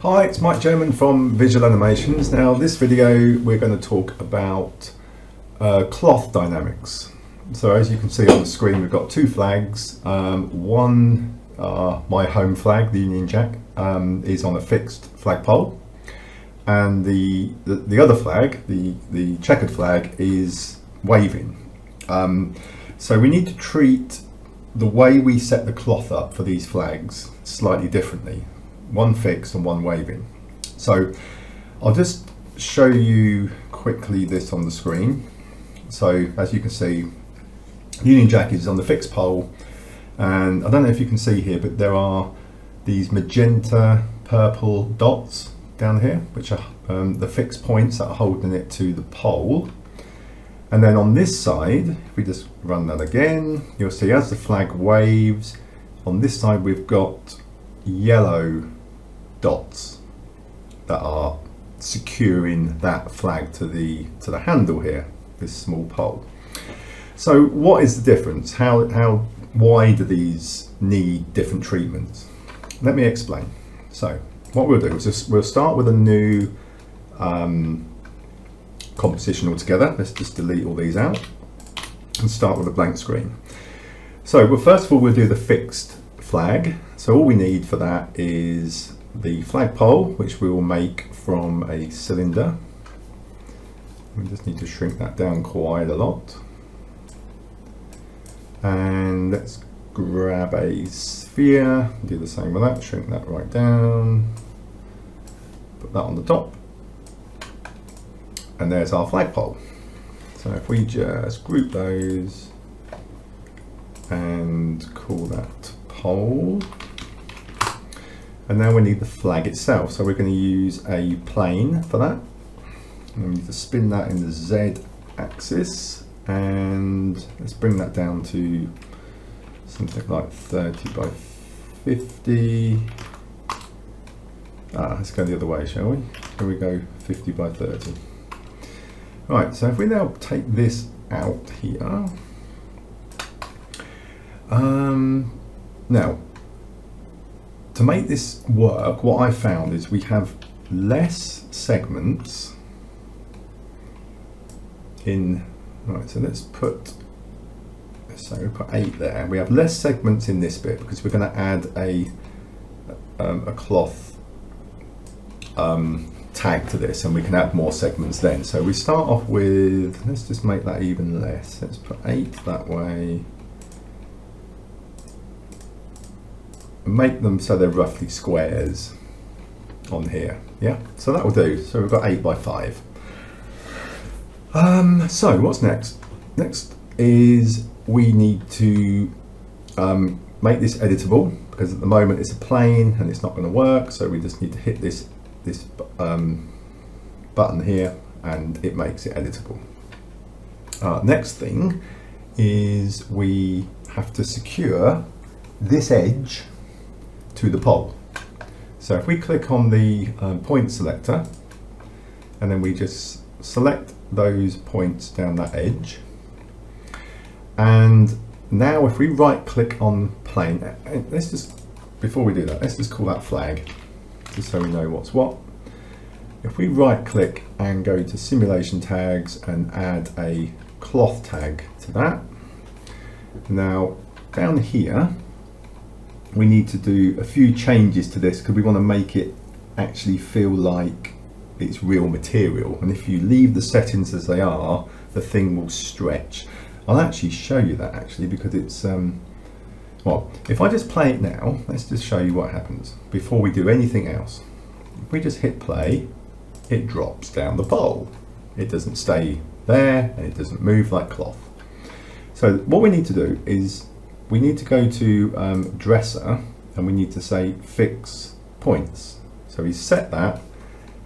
Hi, it's Mike German from Visual Animations. Now this video we're going to talk about cloth dynamics. So as you can see on the screen we've got two flags. One, my home flag, the Union Jack, is on a fixed flagpole, and the other flag, the checkered flag, is waving. So we need to treat the way we set the cloth up for these flags slightly differently. One fixed and one waving. So I'll just show you quickly this on the screen. So as you can see, Union Jack is on the fixed pole, and I don't know if you can see here, but there are these magenta purple dots down here, which are the fixed points that are holding it to the pole. And then on this side, if we just run that again, you'll see as the flag waves, on this side we've got yellow dots that are securing that flag to the handle here, this small pole. So what is the difference? Why do these need different treatments? Let me explain. So what we'll do is we'll start with a new composition altogether. Let's just delete all these out and start with a blank screen. So well, first of all we'll do the fixed flag. So all we need for that is the flagpole, which we will make from a cylinder. We just need to shrink that down quite a lot. And let's grab a sphere, do the same with that, shrink that right down, put that on the top, and there's our flagpole. So if we just group those and call that pole. And now we need the flag itself, so we're going to use a plane for that. And we need to spin that in the Z axis, and let's bring that down to something like 30 by 50. Let's go the other way, shall we? Here we go, 50 by 30. Right, so if we now take this out here, now to make this work, what I found is we have less segments in, right, so let's put, so we put 8 there. We have less segments in this bit because we're going to add a cloth tag to this, and we can add more segments then. So we start off with, let's just make that even less. Let's put 8 that way. Make them so they're roughly squares on here. Yeah, so that will do. So we've got 8 by 5. So what's next? Next is we need to make this editable, because at the moment it's a plane and it's not going to work. So we just need to hit this button here and it makes it editable. Next thing is we have to secure this edge to the pole. So if we click on the point selector and then we just select those points down that edge, and now if we right click on plane, let's just, before we do that, let's just call that flag just so we know what's what. If we right click and go to simulation tags and add a cloth tag to that, now down here we need to do a few changes to this because we want to make it actually feel like it's real material, and if you leave the settings as they are, the thing will stretch. I'll actually show you that actually, because it's well, if I just play it now, let's just show you what happens before we do anything else. If we just hit play, it drops down the pole. It doesn't stay there and it doesn't move like cloth. So what we need to do is we need to go to dresser and we need to say fix points. So we set that,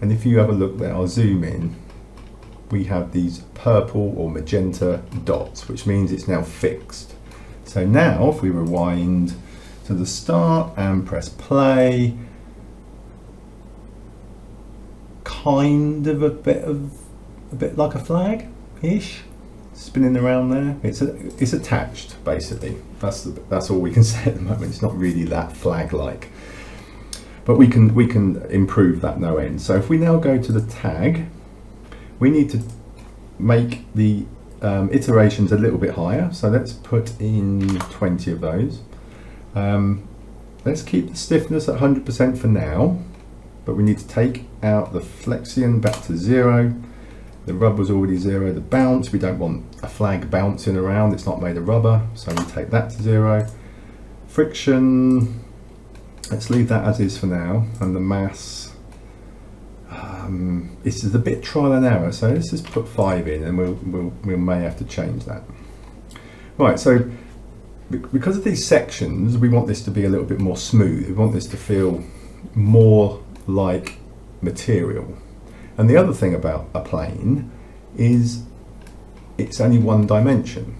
and if you have a look there, I'll zoom in, we have these purple or magenta dots, which means it's now fixed. So now if we rewind to the start and press play, kind of a bit like a flag-ish, spinning around there. It's attached basically. That's all we can say at the moment. It's not really that flag-like. but we can improve that no end. So if we now go to the tag, we need to make the iterations a little bit higher. So let's put in 20 of those. Let's keep the stiffness at 100% for now, but we need to take out the flexion back to 0. The rub was already 0. The bounce, we don't want a flag bouncing around, it's not made of rubber, so we take that to 0. Friction, let's leave that as is for now, and the mass, this is a bit trial and error, so let's just put 5 in, and we may have to change that. Right, so because of these sections, we want this to be a little bit more smooth. We want this to feel more like material. And the other thing about a plane is it's only one dimension.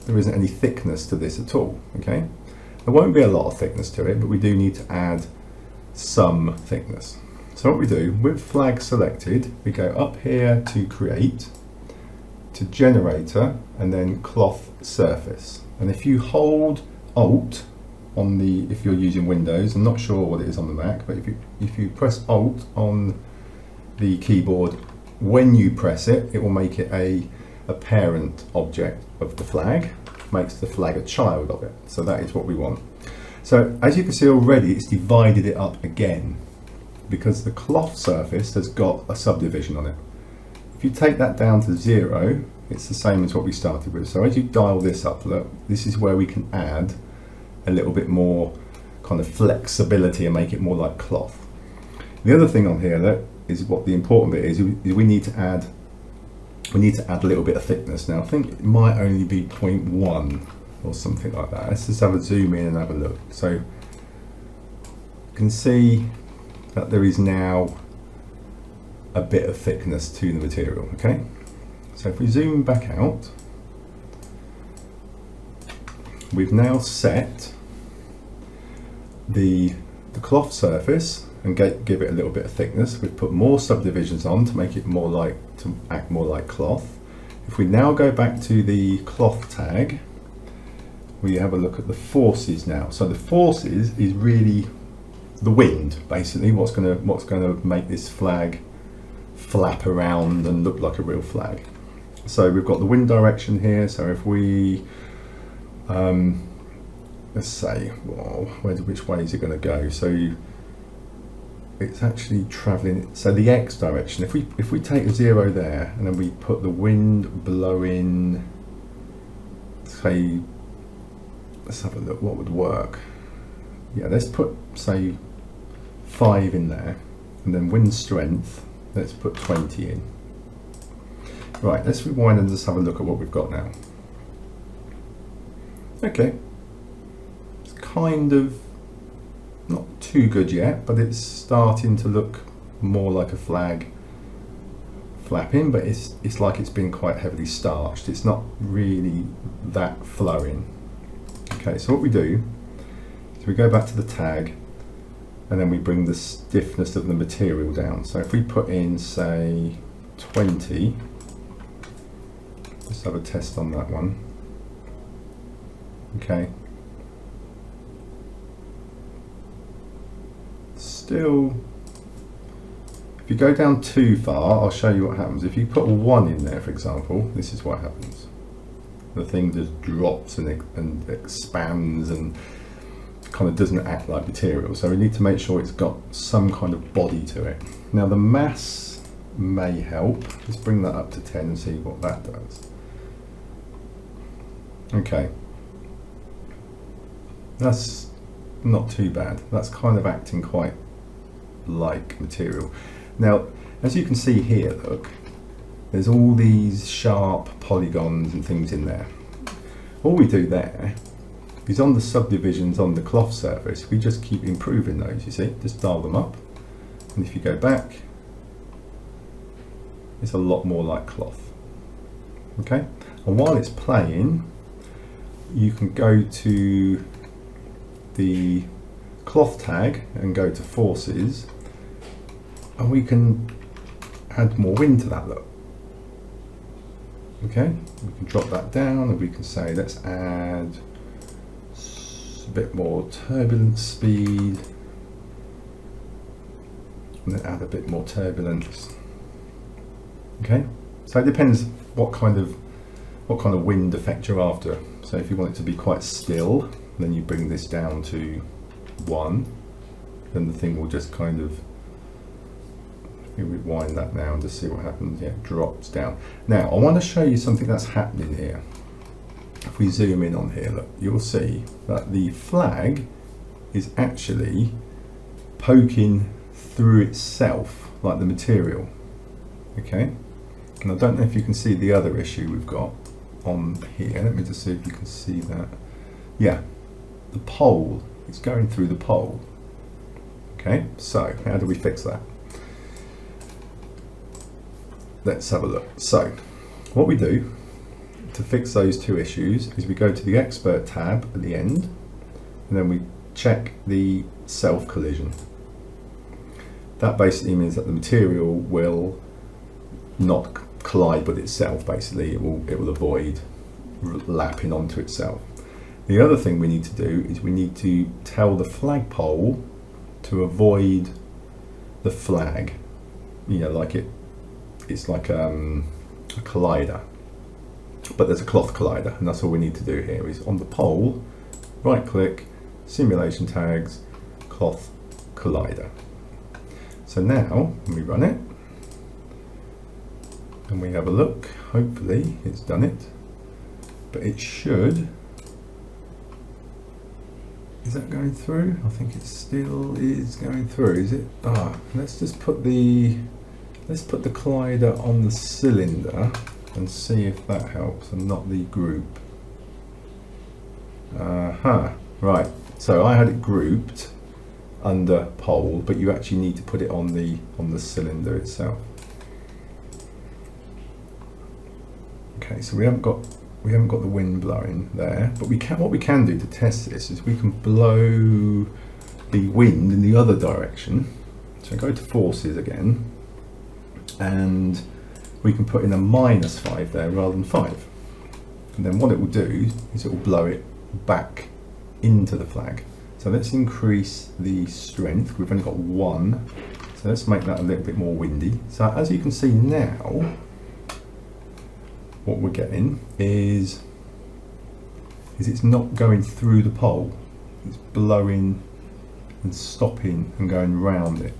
There isn't any thickness to this at all, okay? There won't be a lot of thickness to it, but we do need to add some thickness. So what we do, with flag selected, we go up here to create, to generator, and then cloth surface. And if you hold Alt on the, if you're using Windows, I'm not sure what it is on the Mac, but if you press Alt on the keyboard, when you press it, it will make it a parent object of the flag, makes the flag a child of it. So that is what we want. So as you can see already, it's divided it up again because the cloth surface has got a subdivision on it. If you take that down to 0, it's the same as what we started with. So as you dial this up, look, this is where we can add a little bit more kind of flexibility and make it more like cloth. The other thing on here that is what the important bit is we need to add a little bit of thickness. Now I think it might only be 0.1 or something like that. Let's just have a zoom in and have a look. So you can see that there is now a bit of thickness to the material, okay? So if we zoom back out, we've now set the cloth surface and give it a little bit of thickness. We've put more subdivisions on to make it more like, to act more like cloth. If we now go back to the cloth tag, we have a look at the forces now. So the forces is really the wind, basically, what's gonna make this flag flap around and look like a real flag. So we've got the wind direction here. So if we let's say, well, which way is it going to go? So it's actually traveling. So the X direction. If we take a 0 there and then we put the wind blowing, say, let's have a look. What would work? Yeah, let's put say 5 in there, and then wind strength. Let's put 20 in. Right, let's rewind and just have a look at what we've got now. Okay, it's kind of not too good yet, but it's starting to look more like a flag flapping, but it's like it's been quite heavily starched. It's not really that flowing. Okay, so what we do is we go back to the tag and then we bring the stiffness of the material down. So if we put in, say, 20, let's have a test on that one. Okay. Still, if you go down too far, I'll show you what happens. If you put 1 in there, for example, this is what happens. The thing just drops and expands and kind of doesn't act like material. So we need to make sure it's got some kind of body to it. Now the mass may help. Let's bring that up to 10 and see what that does. Okay. That's not too bad. That's kind of acting quite like material. Now, as you can see here, look, there's all these sharp polygons and things in there. All we do there is on the subdivisions on the cloth surface, we just keep improving those, you see, just dial them up. And if you go back, it's a lot more like cloth. Okay, and while it's playing, you can go to the cloth tag and go to forces, and we can add more wind to that, look. Okay, we can drop that down and we can say let's add a bit more turbulence speed. and then add a bit more turbulence. Okay, so it depends what kind of wind effect you're after. So if you want it to be quite still, then you bring this down to 1, then the thing will just kind of, if we rewind that now and just see what happens. Yeah, it drops down. Now I want to show you something that's happening here. If we zoom in on here, look, you'll see that the flag is actually poking through itself like the material. Okay, and I don't know if you can see the other issue we've got on here. Let me just see if you can see that. Yeah, the pole is going through the pole. Okay, so how do we fix that? Let's have a look. So what we do to fix those two issues is we go to the Expert tab at the end, and then we check the self collision. That basically means that the material will not collide with itself. Basically, it will avoid lapping onto itself. The other thing we need to do is we need to tell the flagpole to avoid the flag. You know, like it's like a collider, but there's a cloth collider, and that's all we need to do here is on the pole, right click, simulation tags, cloth collider. So now when we run it and we have a look, hopefully it's done it, but it should. Is that going through? I think it still is going through. Is it? Let's just put the collider on the cylinder and see if that helps, and not the group. Right, so I had it grouped under pole, but you actually need to put it on the cylinder itself. Okay, so we haven't got the wind blowing there, but what we can do to test this is we can blow the wind in the other direction. So go to forces again, and we can put in a -5 there rather than 5. And then what it will do is it will blow it back into the flag. So let's increase the strength. We've only got 1, so let's make that a little bit more windy. So as you can see now, what we're getting is it's not going through the pole. It's blowing and stopping and going round it.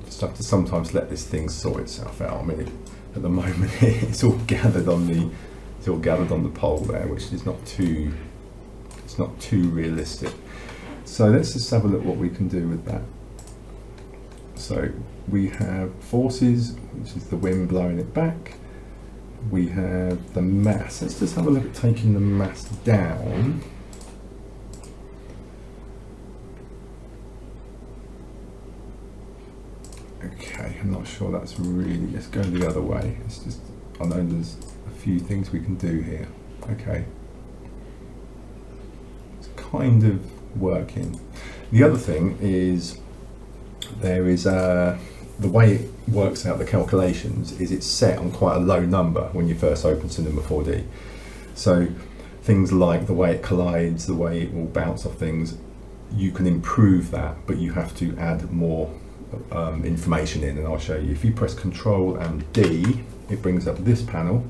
Just have to sometimes let this thing sort itself out. I mean, at the moment it's all gathered on the pole there, which is not too realistic. So let's just have a look what we can do with that. So we have forces, which is the wind blowing it back. We have the mass. Let's just have a look at taking the mass down. Okay, I'm not sure that's really, let's go the other way. It's just, I know there's a few things we can do here. Okay. It's kind of working. The other thing is there is the way it works out the calculations is it's set on quite a low number when you first open Cinema 4D. So things like the way it collides, the way it will bounce off things, you can improve that, but you have to add more information in, and I'll show you. If you press Control and D, it brings up this panel,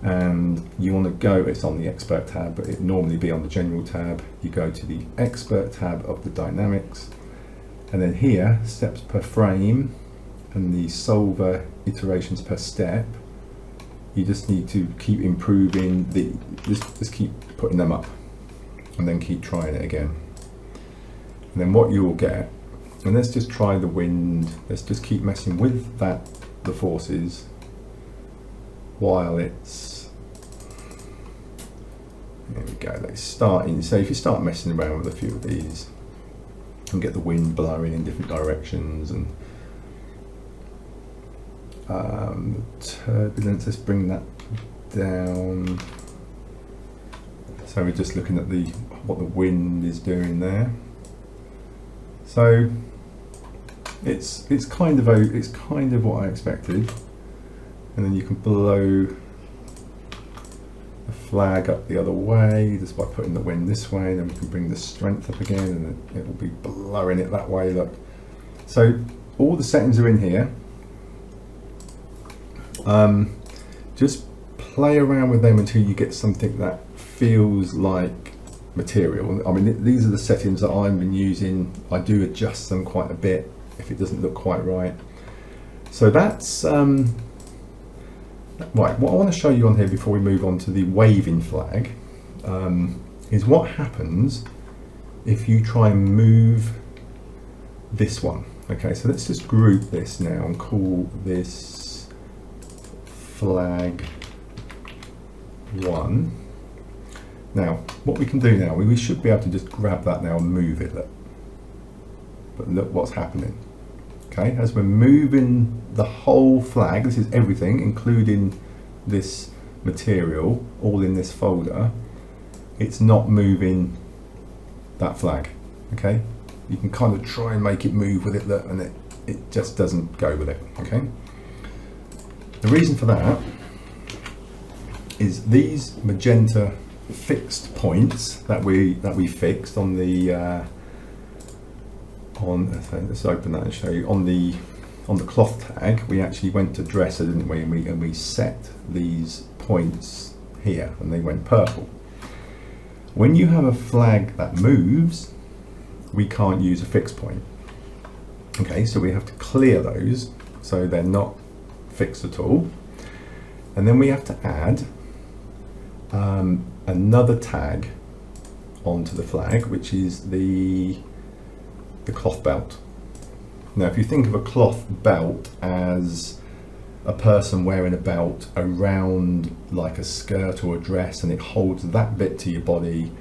and you want to go, it's on the Expert tab, but it normally be on the General tab. You go to the Expert tab of the Dynamics, and then here, steps per frame and the solver iterations per step. You just need to keep improving just keep putting them up, and then keep trying it again. And then what you will get, and let's just try the wind, let's just keep messing with the forces while it's, there we go, let's start in. So if you start messing around with a few of these and get the wind blowing in different directions, and turbulence, let's bring that down. So we're just looking at what the wind is doing there. So it's kind of what I expected, and then you can blow the flag up the other way just by putting the wind this way, and then we can bring the strength up again and it will be blowing it that way, look. So all the settings are in here. Just play around with them until you get something that feels like material. I mean, these are the settings that I've been using. I do adjust them quite a bit if it doesn't look quite right. So that's right. What I want to show you on here before we move on to the waving flag is what happens if you try and move this one. Okay, so let's just group this now and call this flag 1. Now, what we can do now, we should be able to just grab that now and move it. Look. But look what's happening. Okay, as we're moving the whole flag, this is everything, including this material, all in this folder, it's not moving that flag. Okay, you can kind of try and make it move with it, look, and it just doesn't go with it. Okay, the reason for that is these magenta fixed points that we fixed on the let's open that and show you on the cloth tag. We actually went to dresser, didn't we, and we set these points here and they went purple. When you have a flag that moves, we can't use a fixed point. Okay, so we have to clear those so they're not fixed at all, and then we have to add another tag onto the flag, which is the cloth belt. Now, if you think of a cloth belt as a person wearing a belt around like a skirt or a dress, and it holds that bit to your body,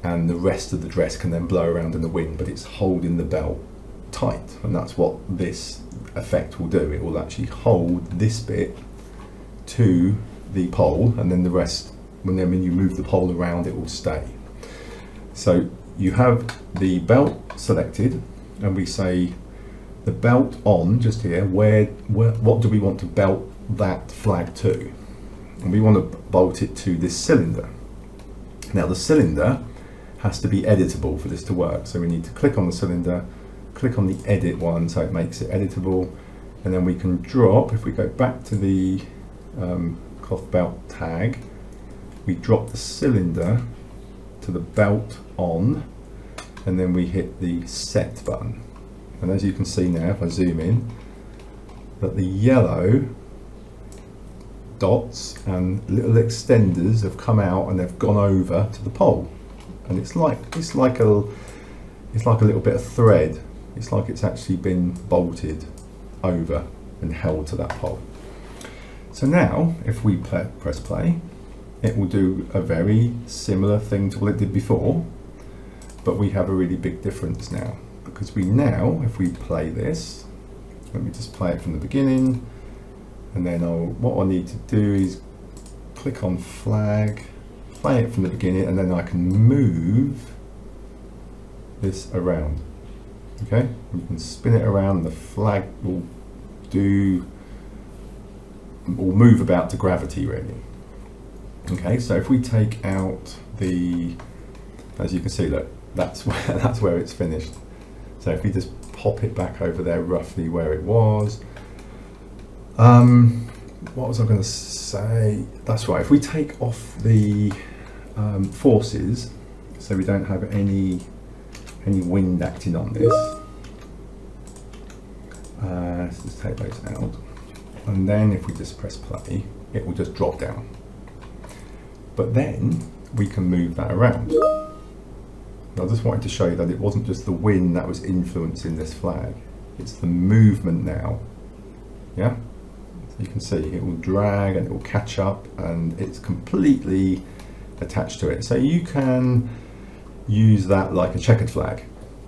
and the rest of the dress can then blow around in the wind, but it's holding the belt tight, and that's what this effect will do. It will actually hold this bit to the pole, and then the rest, when you move the pole around, it will stay. So you have the belt selected, and we say the belt on just here, what do we want to belt that flag to? And we want to bolt it to this cylinder. Now the cylinder has to be editable for this to work, so we need to click on the cylinder, click on the edit one so it makes it editable, and then we can drop, if we go back to the cloth belt tag, we drop the cylinder to the belt on, and then we hit the set button. And as you can see now, if I zoom in, that the yellow dots and little extenders have come out and they've gone over to the pole, and it's like a little bit of thread. It's like it's actually been bolted over and held to that pole. So now, if we press play, it will do a very similar thing to what it did before, but we have a really big difference now, because we now, if we play this, let me just play it from the beginning, and then what I need to do is click on flag, play it from the beginning, and then I can move this around. Okay, we can spin it around, the flag will move about to gravity, really. Okay, so if we take out the, as you can see, look, that's where it's finished. So if we just pop it back over there roughly where it was, what was I going to say? That's right, if we take off the forces, so we don't have any wind acting on this, let's just take those out, and then if we just press play, it will just drop down. But then we can move that around. I just wanted to show you that it wasn't just the wind that was influencing this flag, it's the movement now. Yeah, so you can see it will drag and it will catch up, and it's completely attached to it. So you can use that like a checkered flag,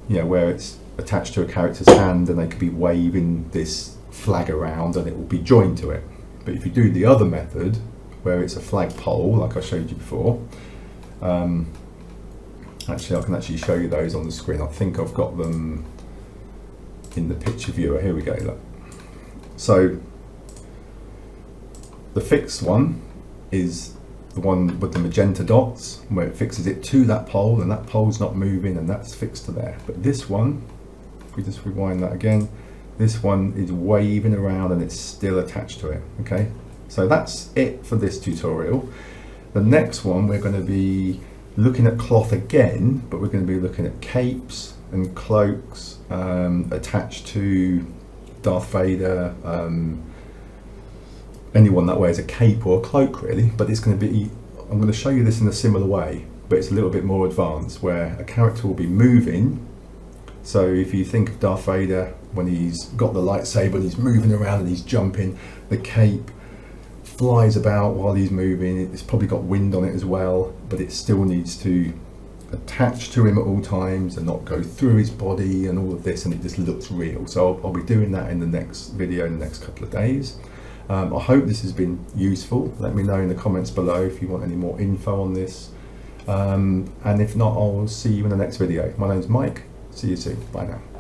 where it's attached to a character's hand and they could be waving this flag around and it will be joined to it. But if you do the other method, where it's a flag pole like I showed you before, actually I can actually show you those on the screen. I think I've got them in the picture viewer. Here we go, look. So the fixed one is the one with the magenta dots, where it fixes it to that pole, and that pole's not moving, and that's fixed to there. But this one, if we just rewind that again, this one is waving around and it's still attached to it. Okay, so that's it for this tutorial. The next one, we're going to be looking at cloth again, but we're going to be looking at capes and cloaks attached to Darth Vader, anyone that wears a cape or a cloak really. But it's going to be, I'm going to show you this in a similar way, but it's a little bit more advanced, where a character will be moving. So if you think of Darth Vader, when he's got the lightsaber and he's moving around and he's jumping, the cape flies about while he's moving. It's probably got wind on it as well, but it still needs to attach to him at all times and not go through his body and all of this, and it just looks real. So I'll be doing that in the next video in the next couple of days. I hope this has been useful. Let me know in the comments below if you want any more info on this. And if not, I'll see you in the next video. My name's Mike. See you soon. Bye now.